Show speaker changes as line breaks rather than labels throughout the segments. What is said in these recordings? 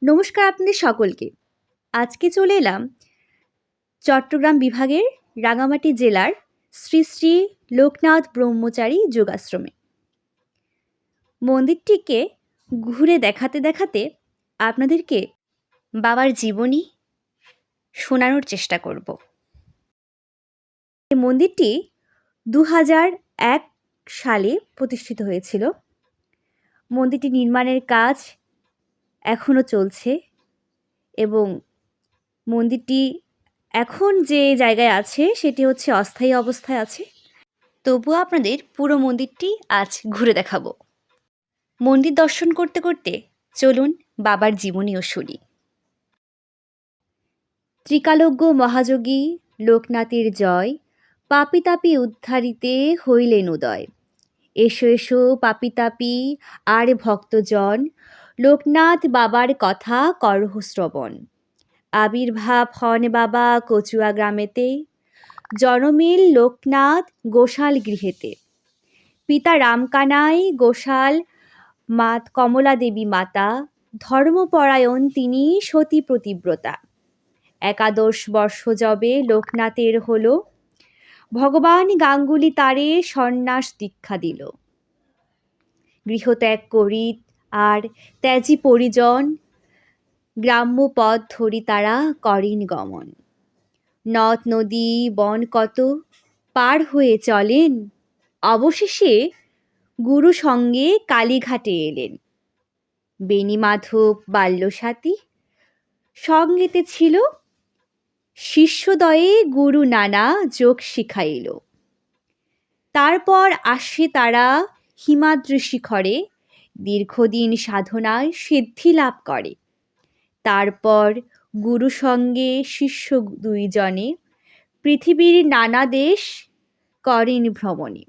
নমস্কার আপনাদের সকলকে। আজকে চলে এলাম চট্টগ্রাম বিভাগের রাঙামাটি জেলার শ্রী শ্রী লোকনাথ ব্রহ্মচারী যোগাশ্রমে। মন্দিরটিকে ঘুরে দেখাতে দেখাতে আপনাদেরকে বাবার জীবনী শোনানোর চেষ্টা করব। এই মন্দিরটি 2001 সালে প্রতিষ্ঠিত হয়েছিল। মন্দিরটি নির্মাণের কাজ এখনও চলছে এবং মন্দিরটি এখন যে জায়গায় আছে সেটি হচ্ছে অস্থায়ী অবস্থায় আছে। তবুও আপনাদের পুরো মন্দিরটি আজ ঘুরে দেখাবো। মন্দির দর্শন করতে করতে চলুন বাবার জীবনীও শুনি। ত্রিকালজ্ঞ মহাযোগী লোকনাথের জয়, পাপী তাপী উদ্ধারিতে হইলেন উদয়। এসো এসো পাপী তাপী আর ভক্তজন, লোকনাথ বাবার কথা করহ শ্রবণ। আবির্ভাব হন বাবা কচুয়া গ্রামেতে, জনমিল লোকনাথ গোশাল গৃহেতে। পিতা রামকানাই গোশাল, কমলা দেবী মাতা, ধর্মপরায়ণ তিনি সতী প্রতিব্রতা। 11 বর্ষ যবে লোকনাথের হলো, ভগবান গাঙ্গুলি তারে সন্ন্যাস দীক্ষা দিল। গৃহত্যাগ করি আর ত্যাজি পরিজন, গ্রাম্য পথ ধরি তারা করেন গমন। নদ নদী বন কত পার হয়ে চলেন, অবশেষে গুরু সঙ্গে কালীঘাটে এলেন। বেণী মাধব বাল্যসাথী, সঙ্গেতে ছিল শিষ্যদয়ে গুরু নানা যোগ শিখাইল। তারপর আসে তারা হিমাদ্রি শিখরে, দীর্ঘদিন সাধনায় সিদ্ধি লাভ করে। তারপর গুরু সঙ্গে শিষ্য 2 জনে পৃথিবীর নানা দেশ করেন ভ্রমণে।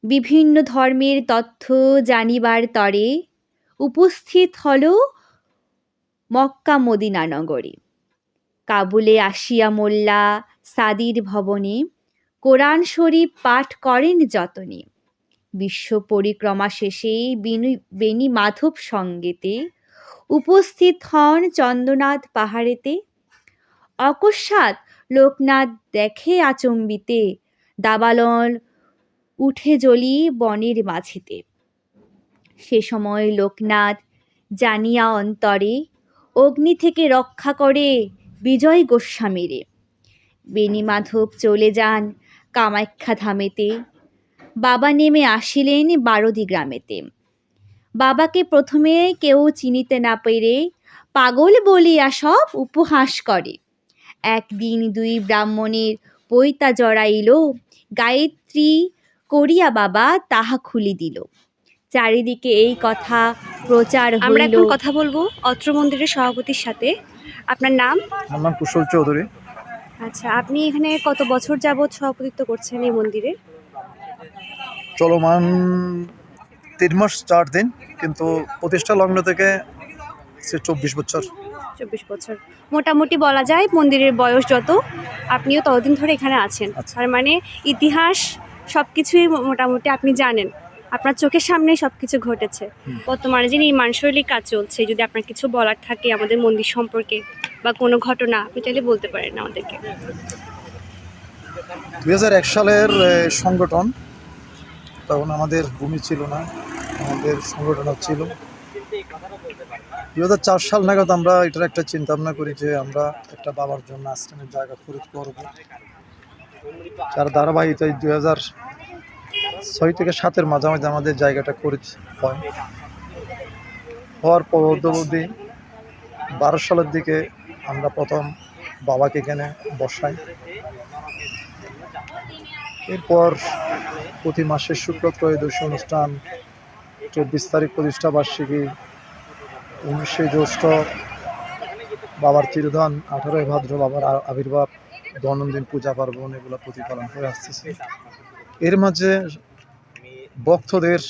বিভিন্ন ধর্মের তথ্য জানিবার তরে উপস্থিত হল মক্কা মদিনা নগরে। কাবুলে আসিয়া মোল্লা সাদির ভবনে, কোরআন শরীফ পাঠ করেন যতনে। বিশ্ব পরিক্রমা শেষে বেণী মাধব সঙ্গেতে উপস্থিত হন চন্দ্রনাথ পাহাড়েতে। অকস্মাৎ লোকনাথ দেখে আচম্বিতে, দাবানল উঠে জ্বলি বনের মাঝেতে। সে সময় লোকনাথ জানিয়া অন্তরে, অগ্নি থেকে রক্ষা করে বিজয় গোস্বামীরে। বেণী মাধব চলে যান কামাখ্যা ধামেতে, বাবা নেমে আসিলেন বারদি গ্রামেতে। বাবাকে প্রথমে কেউ চিনিতে না পেরে পাগল বলিয়া সব উপহাস করে। একদিন 2 ব্রাহ্মণের পৈতা জড়াইল, গায়ত্রী করিয়া বাবা তাহা খুলি দিল। চারিদিকে এই কথা প্রচার হইল।
আমরা এখন কথা বলবো অত্র মন্দিরের সভাপতির সাথে। আপনার নাম?
আমার নাম কুশল চৌধুরী।
আচ্ছা, আপনি এখানে কত বছর যাবৎ সভাপতিত্ব করছেন এই মন্দিরে?
চলমান 3 মাস 4 দিন, কিন্তু প্রতিষ্ঠা লগ্ন থেকে 24 বছর।
24 বছর মোটামুটি বলা যায়। মন্দিরের বয়স যত, আপনিও ততদিন ধরে এখানে আছেন। তার মানে ইতিহাস সব কিছুই মোটামুটি আপনি জানেন, আপনার চোখের সামনে সব কিছু ঘটেছে। বর্তমানে যে নির্মাণশৈলী কাজ চলছে, যদি আপনার কিছু বলার থাকে আমাদের মন্দির সম্পর্কে বা কোনো ঘটনা, আপনি চাইলে বলতে পারেন আমাদেরকে।
2001 সালের সংগঠন, তখন আমাদের ভূমি ছিল না, আমাদের সংগঠন ছিল। 2004 সাল নাগাদ আমরা এটার একটা চিন্তা ভাবনা করি যে আমরা একটা বাবার জন্য আশ্রমের জায়গা খরিদ করব। যার ধারাবাহিকতায় 2006 থেকে 7-এর মাঝামাঝি আমাদের জায়গাটা খরিদ হয়। হওয়ার পরবর্তী 12 সালের দিকে আমরা প্রথম বাবাকে এখানে বসাই। এরপর প্রতি মাসের শুক্র ত্রয়োদশী অনুষ্ঠান, 24 তারিখ প্রতিষ্ঠা বার্ষিকী, 19শে জ্যৈষ্ঠ বাবার চিরধান, 18ই ভাদ্র বাবার আবির্ভাব, দৈনন্দিন পূজা পার্বণ, এগুলো প্রতিপালন করে আসতেছে। এর মাঝে ভক্তদের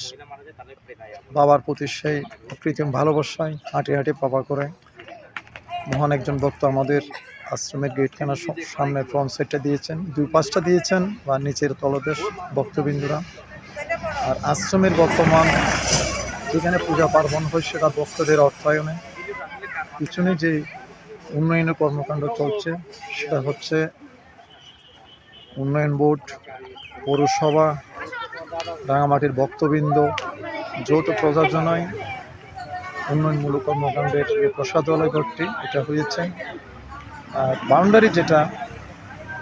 বাবার প্রতি সেই অকৃত্রিম ভালোবাসায় হাঁটি হাঁটি পাপা করে মহান একজন ভক্ত আমাদের আশ্রমের গেটখানার সামনে ফ্রন্ট সাইডটা দিয়েছেন, 2 পাশটা দিয়েছেন বা নিচের তলদেশ ভক্তবৃন্দরা। আর আশ্রমের বর্তমান যেখানে পূজা পার্বণ হয় সেটা ভক্তদের অর্থায়নে। পিছনে যে উন্নয়নের কর্মকাণ্ড চলছে সেটা হচ্ছে উন্নয়ন বোর্ড, পৌরসভা, রাঙামাটির ভক্তবৃন্দ যৌথ প্রযোজনায় উন্নয়নমূলক কর্মকাণ্ডের যে প্রসাদালয় ঘরটি এটা হয়েছে। আর বাউন্ডারি যেটা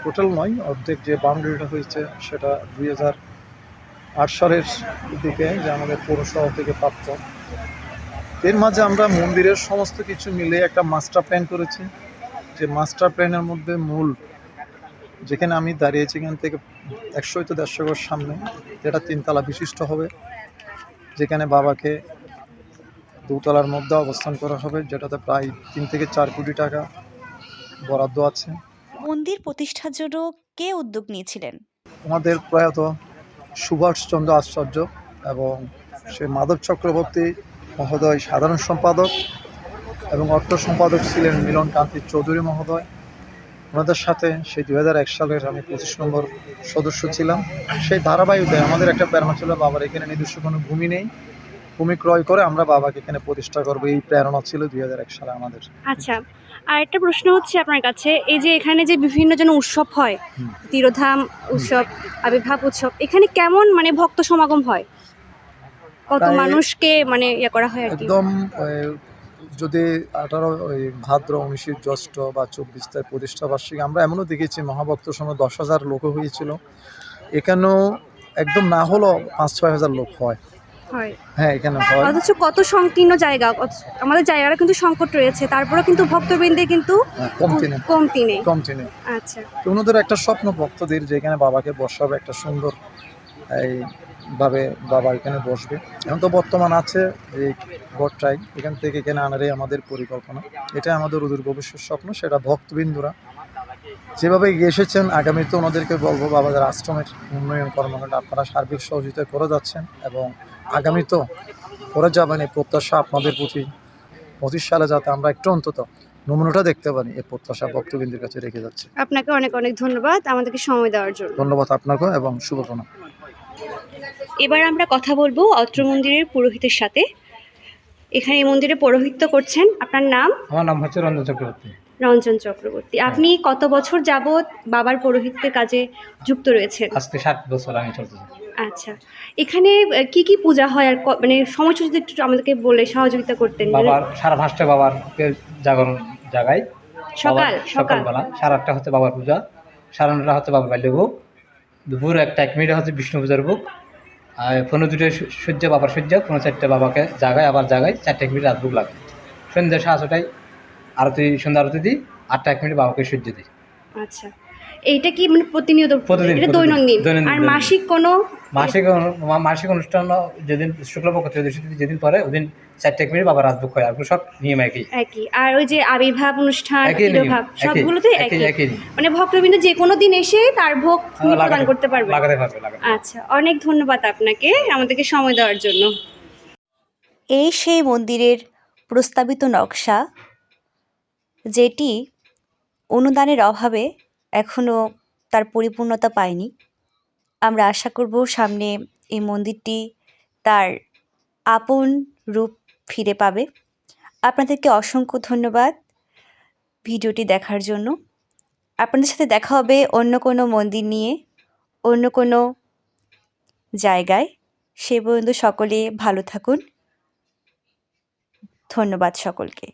টোটাল নয়, অর্ধেক যে বাউন্ডারিটা হয়েছে সেটা 2008 সালের দিকে যে আমাদের পৌরসভা থেকে প্রাপ্ত। এর মাঝে আমরা মন্দিরের সমস্ত কিছু মিলে একটা মাস্টার প্ল্যান করেছি, যে মাস্টার প্ল্যানের মধ্যে মূল যেখানে আমি দাঁড়িয়েছি এখান থেকে 100 to 150 গজ সামনে, যেটা 3 তলা বিশিষ্ট হবে, যেখানে বাবাকে 2 তলার মধ্যে অবস্থান করা হবে, যেটাতে প্রায় 3 থেকে 4 কোটি টাকা বরাদ্দ আছে।
মন্দির প্রতিষ্ঠার জন্য কে উদ্যোগ নিয়েছিলেন?
আমাদের প্রয়াত সুভাষচন্দ্র আচার্য এবং সে মাধব চক্রবর্তী মহোদয় সাধারণ সম্পাদক, এবং অর্থ সম্পাদক ছিলেন মিলন কান্তি চৌধুরী মহোদয়। ওনাদের সাথে সেই 2001 সালের আমি 25 নম্বর সদস্য ছিলাম। সেই ধারাবাহিকতে আমাদের একটা প্রেরণা ছিল, বাবার এখানে নিজস্ব কোনো ভূমি নেই, ভূমি ক্রয় করে আমরা বাবাকে এখানে প্রতিষ্ঠা করবো, এই প্রেরণা ছিল 2001 সালে আমাদের।
আচ্ছা, আর একটা প্রশ্ন হচ্ছে আপনার কাছে, এই যে এখানে যে বিভিন্ন জন উৎসব হয়, তিরোধাম উৎসব, আবির্ভাব উৎসব, এখানে কেমন মানে ভক্ত সমাগম হয়? কত
প্রায়
মানুষকে মানে ইয়ে করা হয় আর কি?
একদম যদি 18 ভাদ্র 19 জ্যৈষ্ঠ বা 24 তারিখ প্রতিষ্ঠা বার্ষিকী আমরা এমনও দেখেছি মহাভক্ত সময় 10,000 লোক হয়েছিল। এখানেও একদম না হলেও 5-6 হাজার লোক হয়।
হয়।
হ্যাঁ, এখানে হয়।
অথচ কত সংকীর্ণ জায়গা, আমাদের জায়গাটা কিন্তু সংকট রয়েছে, তারপরেও কিন্তু ভক্তবৃন্দের কিন্তু কমতি নেই। আচ্ছা,
তো ওনাদের একটা স্বপ্ন ভক্তদের যে এখানে বাবাকে বসাবে, একটা সুন্দর এইভাবে বাবা এখানে বসবে। এখন তো বর্তমান আছে যে ঘরটাই, এখান থেকে এখানে আনারই আমাদের পরিকল্পনা। এটা আমাদের অদূর ভবিষ্যৎ স্বপ্ন, সেটা ভক্তবৃন্দরা যেভাবে এগিয়ে এসেছেন আগামীতে ওনাদেরকে বলবো বাবাদের আশ্রমের উন্নয়ন কর্মকাণ্ড আপনারা সার্বিক সহযোগিতা করে যাচ্ছেন এবং আগামীতেও করে যাবেন, এই প্রত্যাশা আপনাদের প্রতি 25 সালে যাতে আমরা একটু অন্তত নমুনাটা দেখতে পারি, এই প্রত্যাশা ভক্তবৃন্দের কাছে রেখে যাচ্ছে।
আপনাকে অনেক অনেক ধন্যবাদ আমাদেরকে সময় দেওয়ার জন্য।
ধন্যবাদ আপনাকেও এবং শুভকামনা।
এবার আমরা কথা বলবো অত্র মন্দিরের পুরোহিতের সাথে। এখানে এই মন্দিরে পৌরোহিত্য করছেন, আপনার নাম?
আমার নাম হচ্ছে রঞ্জন চক্রবর্তী।
রঞ্জন চক্রবর্তী। আপনি কত বছর যাবৎ বাবার পৌরোহিত্যের কাজে যুক্ত রয়েছেন?
আজকে 60 বছর আমি চলতেছি।
আচ্ছা, এখানে কি কি পূজা হয় আর মানে সময়সূচি যদি একটু আমাদেরকে বলে সহযোগিতা করতেন?
বাবার সারা 5টা বাবার জাগরণ জাগায়, সকালবেলা 8:30 হচ্ছে বাবার পূজা, 9:30 হচ্ছে বাবার বাল্যভোগ, দুপুর 1 হচ্ছে বিষ্ণু পূজার ভোগ, আর 15-2 সূর্য বাবার সূর্য, 15-4 বাবাকে জাগায়, আবার জাগায় 4 রাত ভোগ লাগে। সন্ধ্যা 6টায় আরতি, সন্ধ্যা আরতি দিই, 8 বাবাকে সূর্য দিই।
আচ্ছা, এইটা কি মানে প্রতিনিয়ত? এটা দৈনন্দিন? আর মাসিক কোনো
মাসিক অনুষ্ঠান যেদিন শুক্লপক্ষ ত্রয়োদশী যেদিন পরে ওদিন 4 বাবার রাজভোগ হয়, আর সব নিয়ম একই।
আর ওই যে আবির্ভাব অনুষ্ঠান, তিরোভাব, সবগুলোতে
একই।
মানে ভক্তবৃন্দ যে কোনো দিন এসে তার ভোগ প্রদান করতে পারবে?
লাগাতে পারবে।
আচ্ছা, অনেক ধন্যবাদ আপনাকে আমাদেরকে সময় দেওয়ার জন্য।
এই সেই মন্দিরের প্রস্তাবিত নকশা, যেটি অনুদানের অভাবে এখনও তার পরিপূর্ণতা পায়নি। আমরা আশা করব সামনে এই মন্দিরটি তার আপন রূপ ফিরে পাবে। আপনাদেরকে অসংখ্য ধন্যবাদ ভিডিওটি দেখার জন্য। আপনাদের সাথে দেখা হবে অন্য কোনো মন্দির নিয়ে, অন্য কোনো জায়গায়। সে পর্যন্ত সকলে ভালো থাকুন। ধন্যবাদ সকলকে।